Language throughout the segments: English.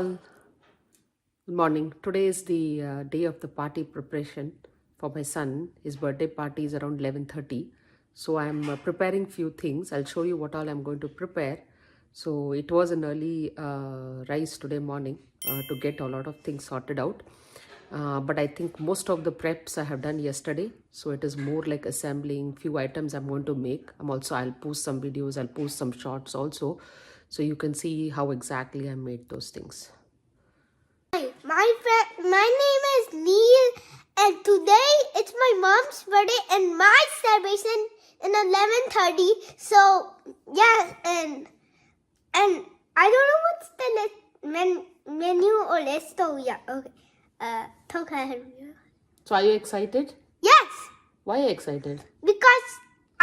all. Good morning. Today is the day of the party preparation for my son. His birthday party is around 11:30. So I'm preparing few things. I'll show you what all I'm going to prepare. So it was an early rise today morning to get a lot of things sorted out. But I think most of the preps I have done yesterday. So it is more like assembling few items I'm going to make. I'll post some videos. I'll post some shots also. So you can see how exactly I made those things. Hi, my name is Neil, and today it's my mom's birthday and my celebration in 11:30. So yeah, and I don't know what's the menu or list. So yeah, okay. Talk ahead. So are you excited? Yes, Why are you excited? because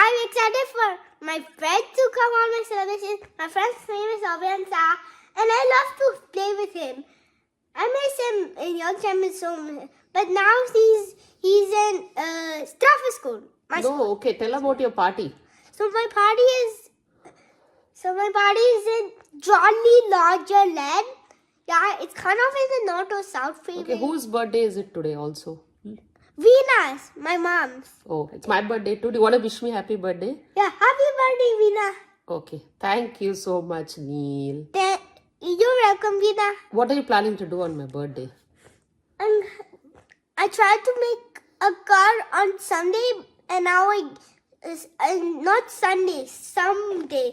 I'm excited for my friend to come on my celebration. My friend's name is Aviansa, and I love to play with him. I miss him in young time so much, but now he's in Stafford school. Okay. Tell about your party. So my party is in Jolly Lodger Land. Yeah, it's kind of in the north or south Okay, favorite. whose birthday is it today also? Venus, my mom's. Oh, it's my birthday too. Do you want to wish me happy birthday? Yeah, happy birthday, Veena. Okay. Thank you so much, Neil. You're welcome, Veena. What are you planning to do on my birthday? And I tried to make a car on Sunday, and now not Sunday, someday,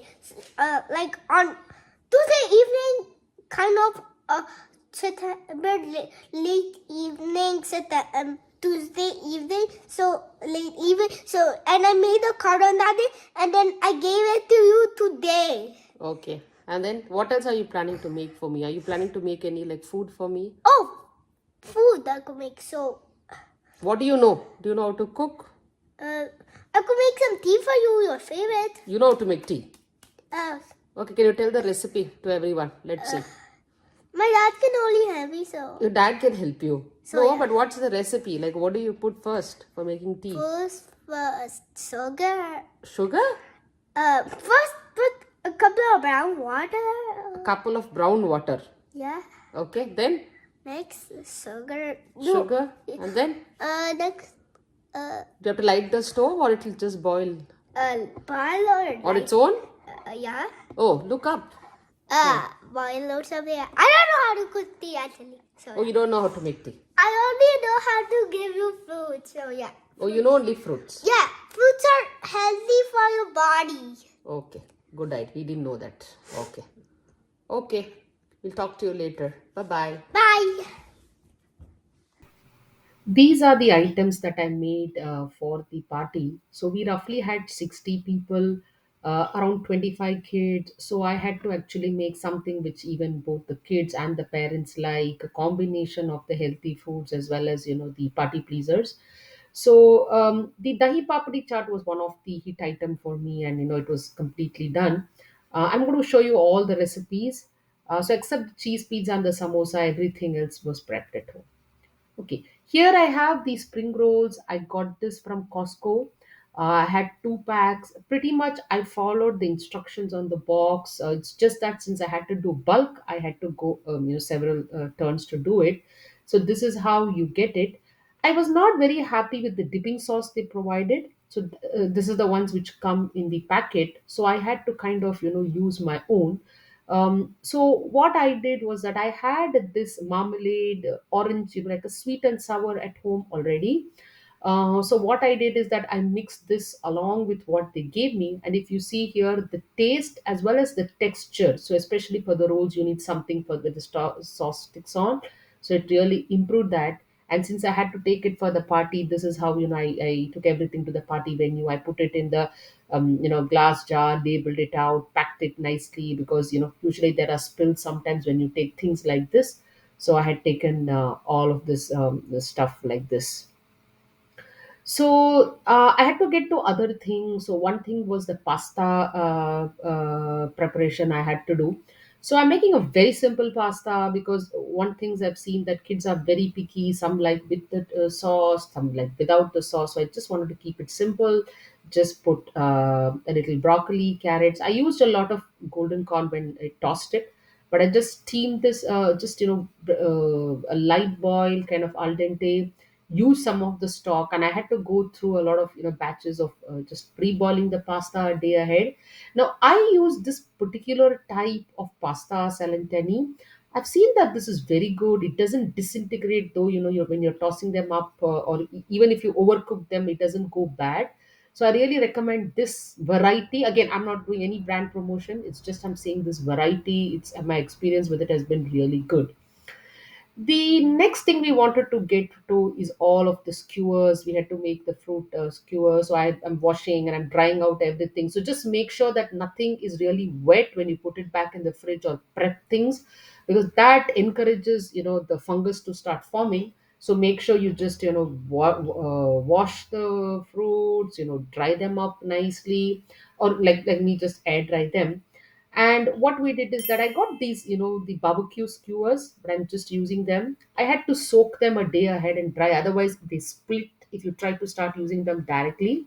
like on Tuesday evening, kind of September late evening, Tuesday evening, so late evening. So and I made a card on that day, and then I gave it to you today. Okay. And then what else are you planning to make for me? Are you planning to make any like food for me? Oh, food I could make. So What do you know? Do you know how to cook? I could make some tea for you, your favorite. You know how to make tea. Uh, Okay, can you tell the recipe to everyone? Let's see. my dad can only help me, so Your dad can help you. So, No, yeah. but what's the recipe? Like, what do you put first for making tea? first sugar. Sugar? First put a couple of brown water. A couple of brown water. Yeah. Okay, then Next sugar. sugar. And then Next do you have to light the stove or it will just boil boil on its own? yeah. Oh, look up. Boil or something. I don't know how to cook tea actually. So Oh, you don't know how to make tea. I only know how to give you fruit. So yeah. Oh, you know only fruits. Yeah, fruits are healthy for your body. Okay, good idea. We didn't know that. Okay. Okay, we'll talk to you later. Bye-bye. Bye. These are the items that I made for the party. So we roughly had 60 people, around 25 kids. So I had to actually make something which even both the kids and the parents like, a combination of the healthy foods as well as, the party pleasers. So the dahi papadi chaat was one of the hit item for me, and it was completely done. I'm going to show you all the recipes. So except the cheese pizza and the samosa, everything else was prepped at home. Okay, here I have the spring rolls. I got this from Costco. I had two packs. Pretty much, I followed the instructions on the box. It's just that since I had to do bulk, I had to go, several turns to do it. So this is how you get it. I was not very happy with the dipping sauce they provided. So this is the ones which come in the packet. So I had to kind of use my own. So what I did was that I had this marmalade, orange, like a sweet and sour at home already. So what I did is that I mixed this along with what they gave me, and if you see here, the taste as well as the texture. So especially for the rolls, you need something for with the sauce sticks on. So it really improved that. And since I had to take it for the party, this is how I took everything to the party venue. I put it in the glass jar, labeled it out, packed it nicely, because usually there are spills sometimes when you take things like this. So I had taken all of this stuff like this. So I had to get to other things. So one thing was the pasta preparation I had to do. So I'm making a very simple pasta, because one things I've seen that kids are very picky. Some like with the sauce, some like without the sauce. So I just wanted to keep it simple. Just put a little broccoli, carrots. I used a lot of golden corn when I tossed it, but I just steamed this, just a light boil, kind of al dente. Use some of the stock, and I had to go through a lot of batches of just pre-boiling the pasta a day ahead. Now I use this particular type of pasta salentini. I've seen that this is very good. It doesn't disintegrate, though. When you're tossing them up, or even if you overcook them, it doesn't go bad. So I really recommend this variety. Again, I'm not doing any brand promotion. It's just I'm saying this variety. It's my experience with it has been really good. The next thing we wanted to get to is all of the skewers. We had to make the fruit skewers. So I'm washing and I'm drying out everything. So just make sure that nothing is really wet when you put it back in the fridge or prep things, because that encourages the fungus to start forming. So make sure you just wash the fruits, dry them up nicely, or like me, just air dry them. And what we did is that I got these, the barbecue skewers, but I'm just using them. I had to soak them a day ahead and dry, otherwise they split if you try to start using them directly.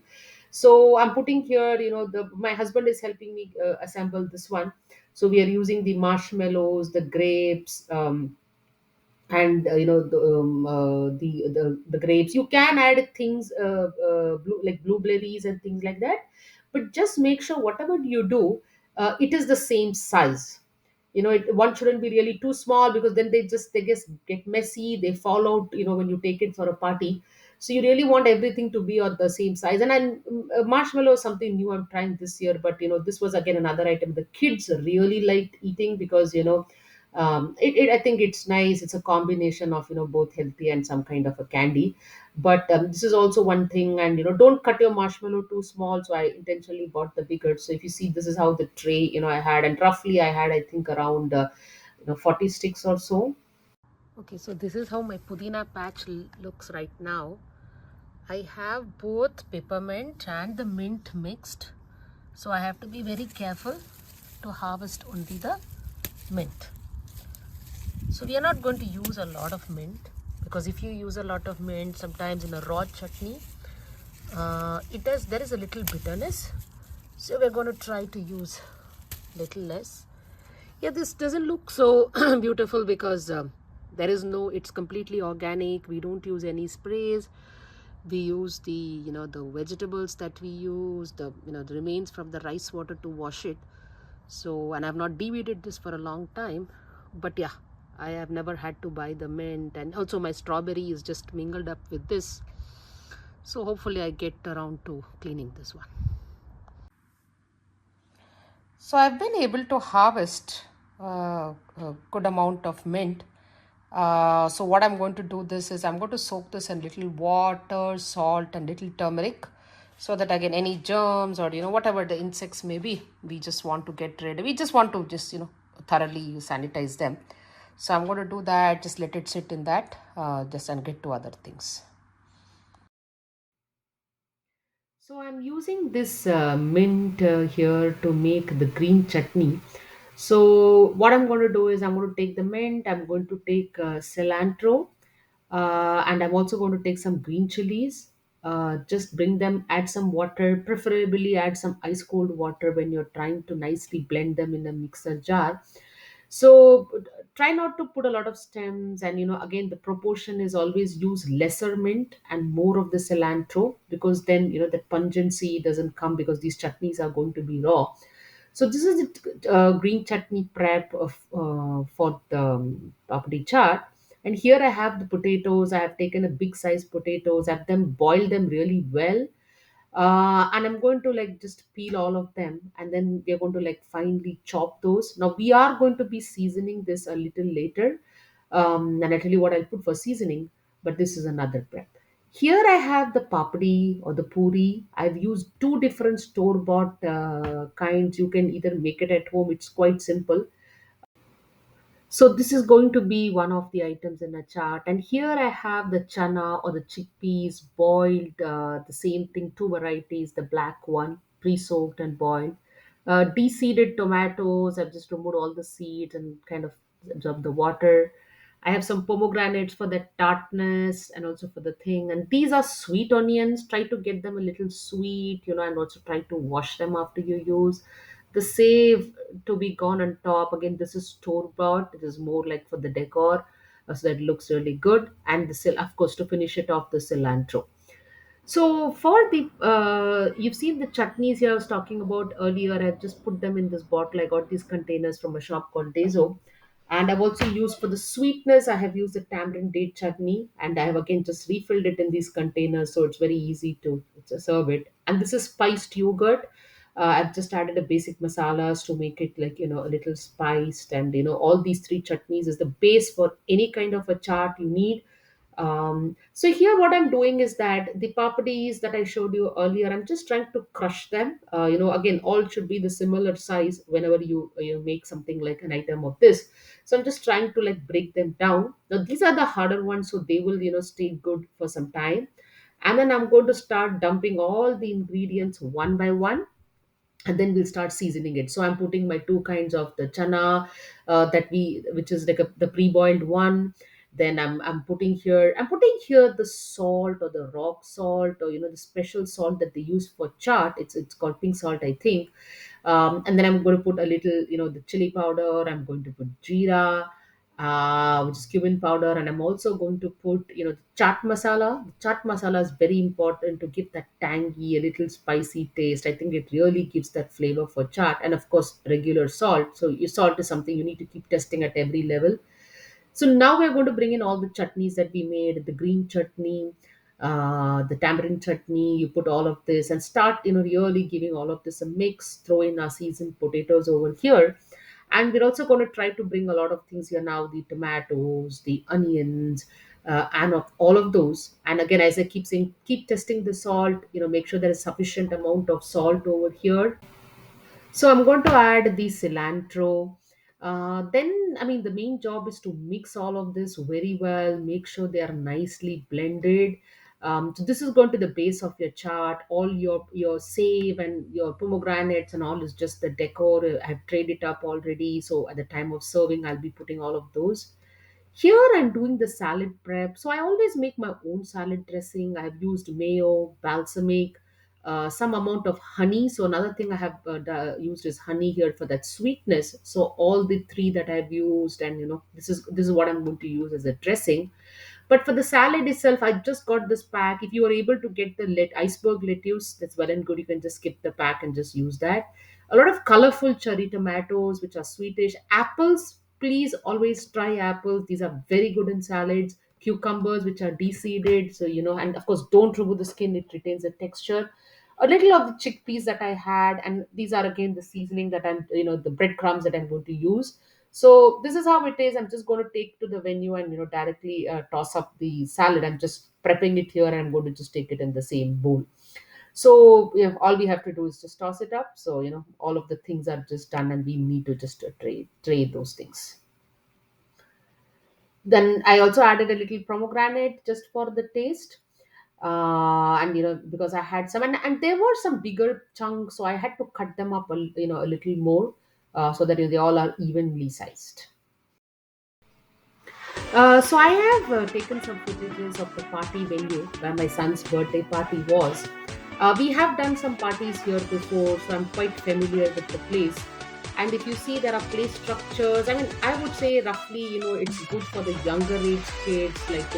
So I'm putting here, the my husband is helping me assemble this one. So we are using the marshmallows, the grapes, and the grapes. You can add things, like blueberries and things like that, but just make sure whatever you do, it is the same size. One shouldn't be really too small, because then they just get messy, they fall out when you take it for a party. So you really want everything to be on the same size. And marshmallow is something new I'm trying this year, but this was again another item the kids really liked eating, because I think it's nice. It's a combination of both healthy and some kind of a candy. But this is also one thing. And don't cut your marshmallow too small, so I intentionally bought the bigger. So if you see, this is how the tray I had, and roughly I had, I think, around 40 sticks or so. Okay, so this is how my pudina patch looks right now. I have both peppermint and the mint mixed, so I have to be very careful to harvest only the mint. So we are not going to use a lot of mint, because if you use a lot of mint, sometimes in a raw chutney, there is a little bitterness. So we're going to try to use little less. Yeah, this doesn't look so beautiful, because there is no. It's completely organic. We don't use any sprays. We use the the vegetables that we use, the remains from the rice water to wash it. So, and I've not deweeded this for a long time, but yeah, I have never had to buy the mint. And also my strawberry is just mingled up with this, so hopefully I get around to cleaning this one. So I've been able to harvest a good amount of mint. So what I'm going to do this is I'm going to soak this in little water, salt, and little turmeric, so that again any germs or whatever the insects may be, we just want to get rid. We just want to just thoroughly sanitize them. So I'm going to do that. Just let it sit in that, just and get to other things. So I'm using this mint here to make the green chutney. So what I'm going to do is I'm going to take the mint, I'm going to take cilantro, and I'm also going to take some green chilies. Just bring them, add some water, preferably add some ice cold water when you're trying to nicely blend them in a mixer jar. So try not to put a lot of stems, and again the proportion is always use lesser mint and more of the cilantro, because then that pungency doesn't come, because these chutneys are going to be raw. So this is the green chutney prep for the papdi chaat. And here I have the potatoes. I have taken a big size potatoes, I've then boiled them really well, and I'm going to like just peel all of them, and then we're going to like finely chop those. Now we are going to be seasoning this a little later, and I tell you what I'll put for seasoning, but this is another prep. Here I have the papdi or the puri. I've used two different store bought kinds. You can either make it at home, it's quite simple. So this is going to be one of the items in a chart. And here I have the chana or the chickpeas boiled, the same thing, two varieties, the black one, pre-soaked and boiled. De-seeded tomatoes, I've just removed all the seeds and kind of absorb the water. I have some pomegranates for the tartness and also for the thing. And these are sweet onions. Try to get them a little sweet, and also try to wash them after you use. The save to be gone on top. Again, this is store bought. It is more like for the decor, so that it looks really good. And of course, to finish it off, the cilantro. So for the you've seen the chutneys here I was talking about earlier. I've just put them in this bottle. I got these containers from a shop called Dezo, and I've also used for the sweetness. I have used the tamarind date chutney, and I have again just refilled it in these containers, so it's very easy to serve it. And this is spiced yogurt. I've just added a basic masalas to make it like a little spiced, and all these three chutneys is the base for any kind of a chaat you need. So here what I'm doing is that the papadis that I showed you earlier, I'm just trying to crush them. Again, all should be the similar size whenever you make something like an item of this. So I'm just trying to like break them down. Now these are the harder ones, so they will stay good for some time. And then I'm going to start dumping all the ingredients one by one, and then we'll start seasoning it. So I'm putting my two kinds of the chana, which is like the pre-boiled one. Then I'm putting here the salt, or the rock salt, or the special salt that they use for chaat. It's called pink salt, I think. And then I'm going to put a little, the chili powder. I'm going to put jeera, which is cumin powder, and I'm also going to put, the chaat masala. The chaat masala is very important to give that tangy, a little spicy taste. I think it really gives that flavor for chaat, and of course, regular salt. So your salt is something you need to keep testing at every level. So now we're going to bring in all the chutneys that we made, the green chutney, the tamarind chutney. You put all of this and start, really giving all of this a mix. Throw in our seasoned potatoes over here. And we're also going to try to bring a lot of things here now, the tomatoes, the onions, and of all of those. And again, as I keep saying, keep testing the salt, make sure there is sufficient amount of salt over here. So I'm going to add the cilantro. Then, I mean, the main job is to mix all of this very well, make sure they are nicely blended. So this is going to the base of your chart. All your save and your pomegranates and all is just the decor. I've trained it up already. So at the time of serving, I'll be putting all of those. Here I'm doing the salad prep. So I always make my own salad dressing. I've used mayo, balsamic, some amount of honey. So another thing I have used is honey here for that sweetness. So all the three that I've used, and this is what I'm going to use as a dressing. But for the salad itself, I just got this pack. If you are able to get the iceberg lettuce, that's well and good. You can just skip the pack and just use that. A lot of colorful cherry tomatoes, which are sweetish. Apples, please always try apples. These are very good in salads. Cucumbers, which are de-seeded. So, and of course, don't remove the skin, it retains the texture. A little of the chickpeas that I had, and these are again the seasoning that the breadcrumbs that I'm going to use. So this is how it is. I'm just going to take to the venue and directly toss up the salad. I'm just prepping it here, and I'm going to just take it in the same bowl. So yeah, all we have to do is just toss it up. So all of the things are just done, and we need to just tray those things. Then I also added a little pomegranate just for the taste. And because I had some, and there were some bigger chunks, so I had to cut them up a little more, so that they all are evenly sized. So I have taken some footages of the party venue where my son's birthday party was. We have done some parties here before, so I'm quite familiar with the place. And if you see, there are play structures. I mean, I would say roughly, it's good for the younger age kids, like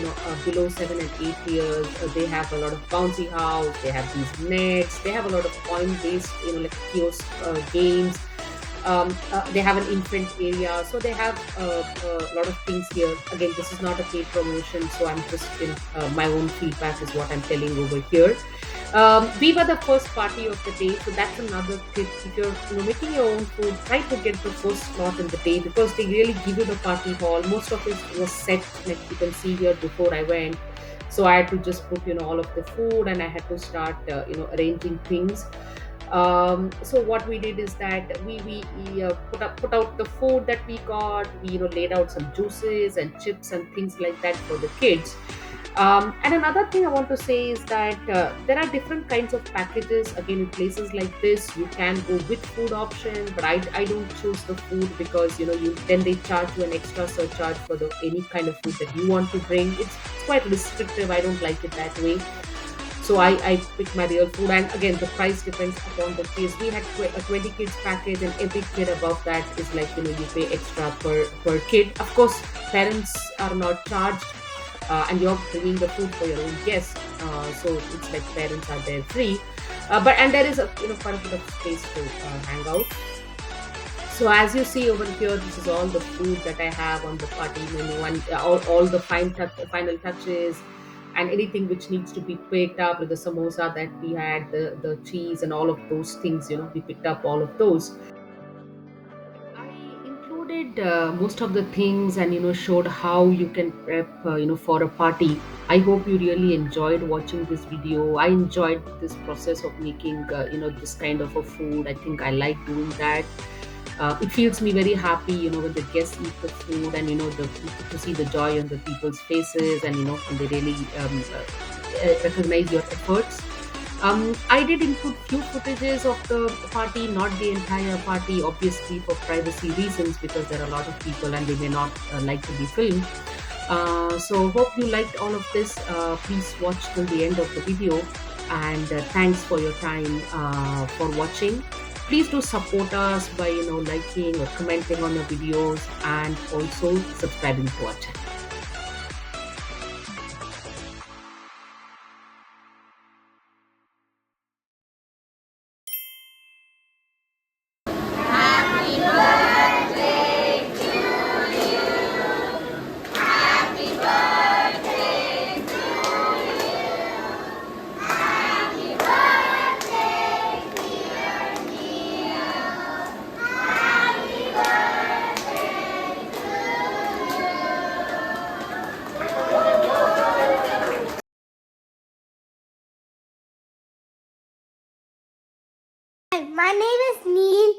below 7 and 8 years. They have a lot of bouncy house. They have these nets. They have a lot of coin-based, like kiosk games. They have an infant area, so they have a lot of things here. Again, this is not a paid promotion, so I'm just my own feedback is what I'm telling over here. We were the first party of the day, so that's another tip. If you're making your own food, try to get the first slot in the day, because they really give you the party hall. Most of it was set, like you can see here before I went. So I had to just put all of the food, and I had to start arranging things. So what we did is that we put out the food that we got. We laid out some juices and chips and things like that for the kids. And another thing I want to say is that there are different kinds of packages. Again, in places like this, you can go with food option, but I don't choose the food, because you then they charge you an extra surcharge for the any kind of food that you want to bring. It's quite restrictive. I don't like it that way. So I pick my real food, and again the price depends upon the case. We had a 20 kids package, and every kid above that is like, you pay extra per kid. Of course, parents are not charged, and you're bringing the food for your own guests, so it's like parents are there free. But and there is a quite a bit of space to hang out. So as you see over here, this is all the food that I have on the party menu, and all the final touches, and anything which needs to be picked up, like the samosa that we had, the cheese, and all of those things. We picked up all of those. I included most of the things, and showed how you can prep for a party. I hope you really enjoyed watching this video. I enjoyed this process of making this kind of a food. I think I like doing that. It feels me very happy, when the guests eat the food, and to see the joy on the people's faces, and when they really recognize your efforts. I did include few footages of the party, not the entire party, obviously for privacy reasons, because there are a lot of people and they may not like to be filmed. So hope you liked all of this. Please watch till the end of the video, and thanks for your time for watching. Please do support us by liking or commenting on our videos, and also subscribing to our channel. Hi, my name is Neil,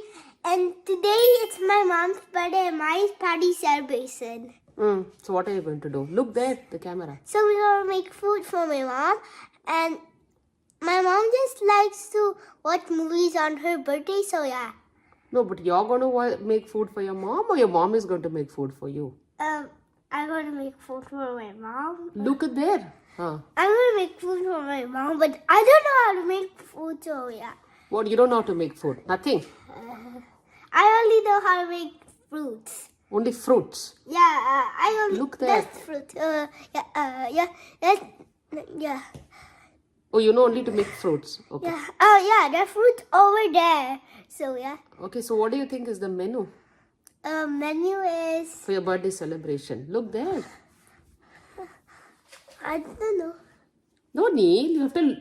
and today it's my mom's birthday and my party celebration. So what are you going to do? Look there, the camera. So we're gonna make food for my mom, and my mom just likes to watch movies on her birthday, so yeah. No, but you're going to make food for your mom, or your mom is going to make food for you? I'm gonna make food for my mom. Look at there. Huh. I'm gonna make food for my mom, but I don't know how to make food, so yeah. What, you don't know how to make food? Nothing? I only know how to make fruits. Only fruits? Yeah, I only... Look there. That's fruit. Yeah. Oh, you know only to make fruits. Okay. Yeah. Oh, yeah, the fruit over there. So, yeah. Okay, so what do you think is the menu Menu is... for your birthday celebration? Look there. I don't know. No, Neil, you have to